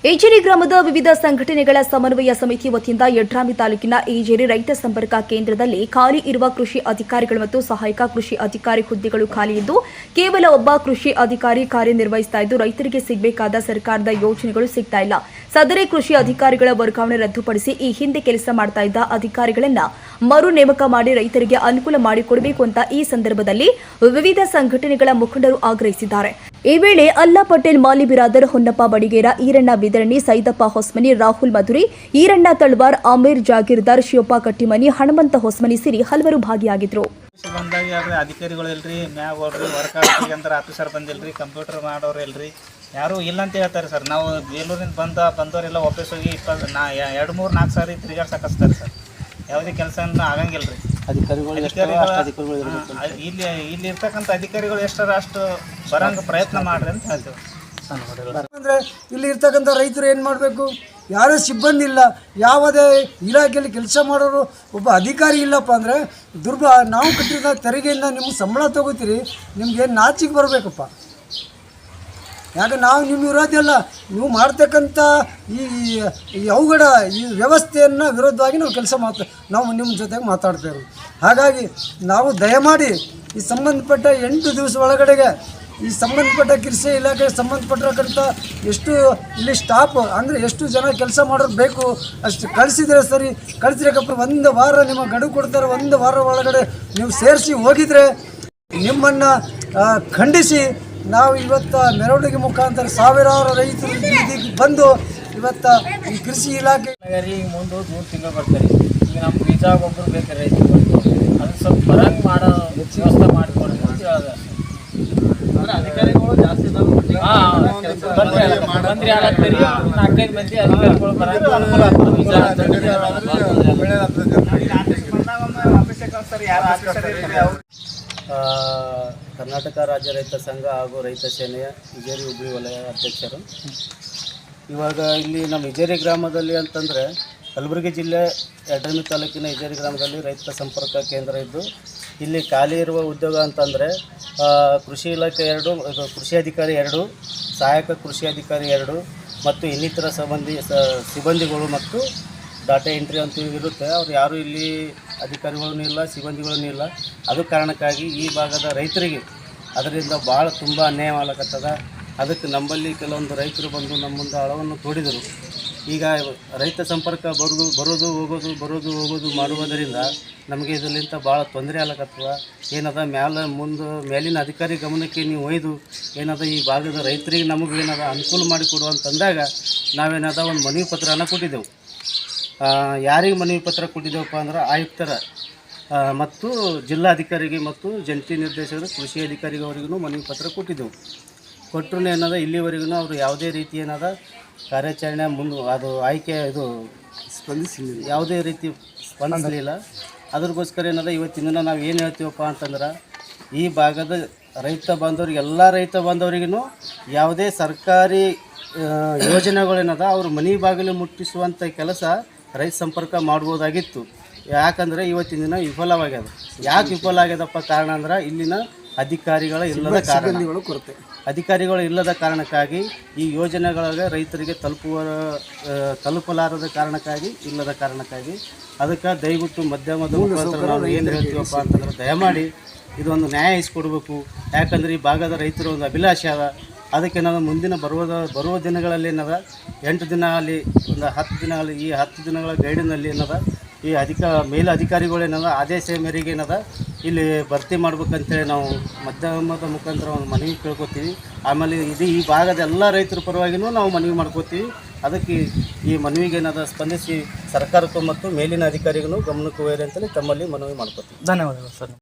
ಏಜೇರಿ ಗ್ರಾಮದ ವಿವಿಧ ಸಂಘಟನೆಗಳ ಸಮನ್ವಯ ಸಮಿತಿ ವತಿಯಿಂದ ಯಡ್ರಾಮಿ ತಾಲೂಕಿನ ಏಜೇರಿ ರೈತ ಸಂಪರ್ಕ ಕೇಂದ್ರದಲ್ಲಿ ಖಾಲಿ ಇರುವ ಕೃಷಿ ಅಧಿಕಾರಿಗಳು ಮತ್ತು ಸಹಾಯಕ ಕೃಷಿ ಅಧಿಕಾರಿ ಹುದ್ದೆಗಳು ಖಾಲಿ ಇದ್ದು ಕೇವಲ ಒಬ್ಬ ಕೃಷಿ ಅಧಿಕಾರಿ ಕಾರ್ಯನಿರ್ವಹಿಸುತ್ತಾ ಇದ್ದು ರೈತರಿಗೆ ಸಿಗಬೇಕಾದ ಸರ್ಕಾರದ ಯೋಜನೆಗಳು ಸಿಗ್ತಾ ಇಲ್ಲ. ಸದರಿ ಕೃಷಿ ಅಧಿಕಾರಿಗಳ ವರ್ಗಾವಣೆ ರದ್ದುಪಡಿಸಿ ಈ ಹಿಂದೆ ಕೆಲಸ ಮಾಡ್ತಾ ಇದ್ದ ಅಧಿಕಾರಿಗಳನ್ನ ಮರು ನೇಮಕ ಮಾಡಿ ರೈತರಿಗೆ ಅನುಕೂಲ ಮಾಡಿಕೊಡಬೇಕು ಅಂತ ಈ ಸಂದರ್ಭದಲ್ಲಿ ವಿವಿಧ ಸಂಘಟನೆಗಳ ಮುಖಂಡರು ಆಗ್ರಹಿಸಿದ್ದಾರೆ. ಈ ವೇಳೆ ಅಲ್ಲಾ ಪಟೇಲ್, ಮಾಲಿ ಬಿರಾದರ್, ಹೊನ್ನಪ್ಪ ಬಡಿಗೇರ, ಈರಣ್ಣ ಬಿದರಣಿ, ಸೈದಪ್ಪ ಹೊಸ್ಮನಿ, ರಾಹುಲ್ ಮಧುರಿ, ಈರಣ್ಣ ತಳವಾರ್, ಆಮೀರ್ ಜಾಗೀರ್ದಾರ್, ಶಿವಪ್ಪ ಕಟ್ಟಿಮನಿ, ಹನುಮಂತ ಹೊಸ್ಮನಿ ಸೇರಿ ಹಲವರು ಭಾಗಿಯಾಗಿದ್ದರು. ಅಧಿಕಾರಿಗಳು ಇಲ್ರಿ, ಮ್ಯಾಗ ಹೋಗ್ರಿ, ವರ್ಕ್ ಅಂತ ಆಫೀಸರ್ ಬಂದಿಲ್ರಿ, ಕಂಪ್ಯೂಟರ್ ಮಾಡೋರು ಇಲ್ರಿ, ಯಾರು ಇಲ್ಲ ಅಂತ ಹೇಳ್ತಾರೆ ಸರ್. ನಾವು ಬೇಲೂರಿಂದ ಬಂದವರೆಲ್ಲ ವಾಪಸ್ ಹೋಗಿ 2-3-4 ಸಾರಿ ತಿರುಗಾಡ್ಸಕ್ಕಿಸ್ತಾರೆ ಸರ್. ಯಾವುದೇ ಕೆಲಸ ಆಗಂಗಿಲ್ಲ ರೀ. ಇಲ್ಲಿ ಇರ್ತಕ್ಕಂಥ ಅಧಿಕಾರಿಗಳು ಎಷ್ಟಾರ ಅಷ್ಟು ಬರಂಗ ಪ್ರಯತ್ನ ಮಾಡ್ರಿ ಅಂತ ಹೇಳ್ತೀವಿ. ಅಂದರೆ ಇಲ್ಲಿ ಇರ್ತಕ್ಕಂಥ ರೈತರು ಏನು ಮಾಡಬೇಕು? ಯಾರೂ ಸಿಬ್ಬಂದಿ ಇಲ್ಲ, ಯಾವುದೇ ಇಲಾಖೆಯಲ್ಲಿ ಕೆಲಸ ಮಾಡೋರು ಒಬ್ಬ ಅಧಿಕಾರಿ ಇಲ್ಲಪ್ಪ ಅಂದರೆ ನಾವು ಕಟ್ಟಿದ ತೆರಿಗೆಯಿಂದ ನಿಮ್ಗೆ ಸಂಬಳ ತೊಗೋತೀರಿ, ನಿಮ್ಗೇನು ನಾಚಿಗೆ ಬರಬೇಕಪ್ಪ. ಯಾಕೆ ನಾವು ನಿಮ್ಮ ವಿರೋಧ ನೀವು ಮಾಡ್ತಕ್ಕಂಥ ಈ ಅವಘಡ ಈ ವ್ಯವಸ್ಥೆಯನ್ನು ವಿರೋಧವಾಗಿ ನಾವು ನಾವು ನಿಮ್ಮ ಜೊತೆಗೆ ಮಾತಾಡ್ತೇವೆ. ಹಾಗಾಗಿ ನಾವು ದಯಮಾಡಿ ಈ ಸಂಬಂಧಪಟ್ಟ 8 ದಿವಸ ಒಳಗಡೆಗೆ ಈ ಸಂಬಂಧಪಟ್ಟ ಕೃಷಿ ಇಲಾಖೆಗೆ ಸಂಬಂಧಪಟ್ಟಿರತಕ್ಕಂಥ ಎಷ್ಟು ಇಲ್ಲಿ ಸ್ಟಾಫ್ ಅಂದರೆ ಎಷ್ಟು ಜನ ಕೆಲಸ ಮಾಡೋರು ಬೇಕು ಅಷ್ಟು ಕಳಿಸಿದ್ರೆ ಸರಿ. ಕಳಿಸಿರಕ್ಕಪ್ಪ 1 ವಾರ ನಿಮ್ಮ ಗಡುವು ಕೊಡ್ತಾರೆ. 1 ವಾರ ಒಳಗಡೆ ನೀವು ಸೇರಿಸಿ ಹೋಗಿದ್ರೆ ನಿಮ್ಮನ್ನು ಖಂಡಿಸಿ ನಾವು ಇವತ್ತು ಮೆರವಣಿಗೆ ಮುಖಾಂತರ ಸಾವಿರಾರು ರೈತರು ಬೀದಿಗೆ ಬಂದು ಇವತ್ತು ಈ ಕೃಷಿ ಇಲಾಖೆ ಮುಂದೆ 3 ತಿಂಗಳು ಬರ್ತಾರೆ. ಈಗ ನಮ್ಮ ಬೀಜ ಗೊಬ್ಬರ ಬೇಕಾದ್ರೆ ರೈತರು ಅದನ್ನು ಸ್ವಲ್ಪ ಬರಂಗೆ ಮಾಡೋ ವ್ಯವಸ್ಥೆ ಮಾಡಿಕೊಡಿ ಅಂತ ಹೇಳಿದೆ. ಅಧಿಕಾರಿಗಳು ಜಾಸ್ತಿ ಬಂದ್ರಿ ಆಗತ್ತೀರಿ, 4-5 ಮಂದಿ ಅಧಿಕಾರಿಗಳು ಬರಂಗೆ ಅನುಕೂಲ ಆಗ್ತದೆ. ಕರ್ನಾಟಕ ರಾಜ್ಯ ರೈತ ಸಂಘ ಹಾಗೂ ರೈತ ಸೇನೆಯ ಇಜೇರಿ ಹುಬ್ಳಿ ವಲಯ ಅಧ್ಯಕ್ಷರು. ಇವಾಗ ಇಲ್ಲಿ ನಮ್ಮ ಇಜೇರಿ ಗ್ರಾಮದಲ್ಲಿ ಅಂತಂದರೆ ಕಲಬುರಗಿ ಜಿಲ್ಲೆ ಯಡ್ರಾಮಿ ತಾಲೂಕಿನ ಇಜೇರಿ ಗ್ರಾಮದಲ್ಲಿ ರೈತ ಸಂಪರ್ಕ ಕೇಂದ್ರ ಇದ್ದು ಇಲ್ಲಿ ಖಾಲಿ ಇರುವ ಉದ್ಯೋಗ ಅಂತಂದರೆ ಕೃಷಿ ಇಲಾಖೆ 2, ಕೃಷಿ ಅಧಿಕಾರಿ 2, ಸಹಾಯಕ ಕೃಷಿ ಅಧಿಕಾರಿ 2 ಮತ್ತು ಇನ್ನಿತರ ಸಿಬ್ಬಂದಿಗಳು ಮತ್ತು ಡಾಟಾ ಎಂಟ್ರಿ ಅಂತ ಇರುತ್ತೆ. ಅವ್ರು ಯಾರೂ ಇಲ್ಲಿ ಅಧಿಕಾರಿಗಳೂ ಇಲ್ಲ, ಸಿಬ್ಬಂದಿಗಳೂ ಇಲ್ಲ. ಅದು ಕಾರಣಕ್ಕಾಗಿ ಈ ಭಾಗದ ರೈತರಿಗೆ ಅದರಿಂದ ಭಾಳ ತುಂಬ ಅನ್ಯಾಯ ಆಗ್ಲಕತ್ತದ. ಅದಕ್ಕೆ ನಮ್ಮಲ್ಲಿ ಕೆಲವೊಂದು ರೈತರು ಬಂದು ನಮ್ಮ ಮುಂದೆ ಅಳವನ್ನು ತೋಡಿದರು. ಈಗ ರೈತ ಸಂಪರ್ಕ ಬರೋದು ಹೋಗೋದು ಮಾಡುವುದರಿಂದ ನಮಗೆ ಇದರಿಂದ ಭಾಳ ತೊಂದರೆ ಆಗ್ಲಕತ್ತದ. ಏನದ ಮೇಲಿನ ಅಧಿಕಾರಿ ಗಮನಕ್ಕೆ ನೀವು ಒಯ್ದು ಏನದ ಈ ಭಾಗದ ರೈತರಿಗೆ ನಮಗೆ ಏನದ ಅನುಕೂಲ ಮಾಡಿಕೊಡುವಂತಂದಾಗ ನಾವೇನದ ಒಂದು ಮನವಿ ಪತ್ರನ ಕೊಟ್ಟಿದ್ದೆವು. ಯಾರಿಗೆ ಮನವಿ ಪತ್ರ ಕೊಟ್ಟಿದ್ದೇವಪ್ಪ ಅಂದ್ರೆ ಆಯುಕ್ತರ ಮತ್ತು ಜಿಲ್ಲಾಧಿಕಾರಿಗೆ ಮತ್ತು ಜಂಟಿ ನಿರ್ದೇಶಕರು ಕೃಷಿ ಅಧಿಕಾರಿಯವರಿಗೂ ಮನವಿ ಪತ್ರ ಕೊಟ್ಟಿದ್ದೆವು. ಕೊಟ್ಟರು ಏನದ ಇಲ್ಲಿವರೆಗೂ ಅವರು ಯಾವುದೇ ರೀತಿ ಏನದ ಕಾರ್ಯಾಚರಣೆ ಅದು ಆಯ್ಕೆ ಯಾವುದೇ ರೀತಿ ಸ್ಪಂದಿಸಲಿಲ್ಲ. ಅದ್ರಗೋಸ್ಕರ ಏನದ ಇವತ್ತಿನ ದಿನ ನಾವು ಏನು ಹೇಳ್ತೀವಪ್ಪ ಅಂತಂದ್ರೆ ಈ ಭಾಗದ ಎಲ್ಲ ರೈತ ಬಾಂಧವರಿಗೂ ಯಾವುದೇ ಸರ್ಕಾರಿ ಯೋಜನೆಗಳೇನದ ಅವರು ಮನೆ ಬಾಗಿಲು ಮುಟ್ಟಿಸುವಂಥ ಕೆಲಸ ರೈತ ಸಂಪರ್ಕ ಮಾಡ್ಬೋದಾಗಿತ್ತು. ಯಾಕಂದರೆ ಇವತ್ತಿನ ದಿನ ವಿಫಲವಾಗ್ಯದ. ಯಾಕೆ ವಿಫಲ ಆಗ್ಯದಪ್ಪ ಕಾರಣ ಅಂದ್ರೆ ಇಲ್ಲಿನ ಅಧಿಕಾರಿಗಳು ಇಲ್ಲದ ಕಾರಣಕ್ಕಾಗಿ ಈ ಯೋಜನೆಗಳಿಗೆ ರೈತರಿಗೆ ತಲುಪಲಾರದ ಕಾರಣಕ್ಕಾಗಿ ಅದಕ್ಕೆ ದಯವಿಟ್ಟು ಮಧ್ಯಮದ ಮುಖಾಂತರ ನಾವು ಏನು ಹೇಳ್ತೀವಪ್ಪ ಅಂತಂದ್ರೆ ದಯಮಾಡಿ ಇದೊಂದು ನ್ಯಾಯ ಇಸ್ಕೊಡ್ಬೇಕು. ಯಾಕಂದರೆ ಈ ಭಾಗದ ರೈತರ ಒಂದು ಅಭಿಲಾಷೆ ಅದ. ಅದಕ್ಕೆ ನಾವು ಮುಂದಿನ ಬರುವ ದಿನಗಳಲ್ಲಿ ಏನದ 8 ದಿನ ಅಲ್ಲಿ ಒಂದು 10 ದಿನಗಳಲ್ಲಿ ಈ 10 ದಿನಗಳ ಗೈಡಿನಲ್ಲಿ ಏನದ ಈ ಮೇಲಧಿಕಾರಿಗಳೇನದ ಆದೇಶ ಮೇರೆಗೆ ಏನದ ಇಲ್ಲಿ ಭರ್ತಿ ಮಾಡ್ಬೇಕಂತೇಳಿ ನಾವು ಮಧ್ಯಮದ ಮುಖಾಂತರ ಒಂದು ಮನವಿ ಕೇಳ್ಕೊತೀವಿ. ಆಮೇಲೆ ಈ ಭಾಗದ ಎಲ್ಲ ರೈತರ ಪರವಾಗಿಯೂ ನಾವು ಮನವಿ ಮಾಡ್ಕೋತೀವಿ. ಅದಕ್ಕೆ ಈ ಮನವಿಗೆ ಏನದ ಸ್ಪಂದಿಸಿ ಸರ್ಕಾರಕ್ಕೂ ಮತ್ತು ಮೇಲಿನ ಅಧಿಕಾರಿಗಳು ಗಮನಕ್ಕೆ ಒಯ್ಯಿರಿ ಅಂತೇಳಿ ತಮ್ಮಲ್ಲಿ ಮನವಿ ಮಾಡ್ಕೋತೀವಿ. ಧನ್ಯವಾದಗಳು ಸರ್.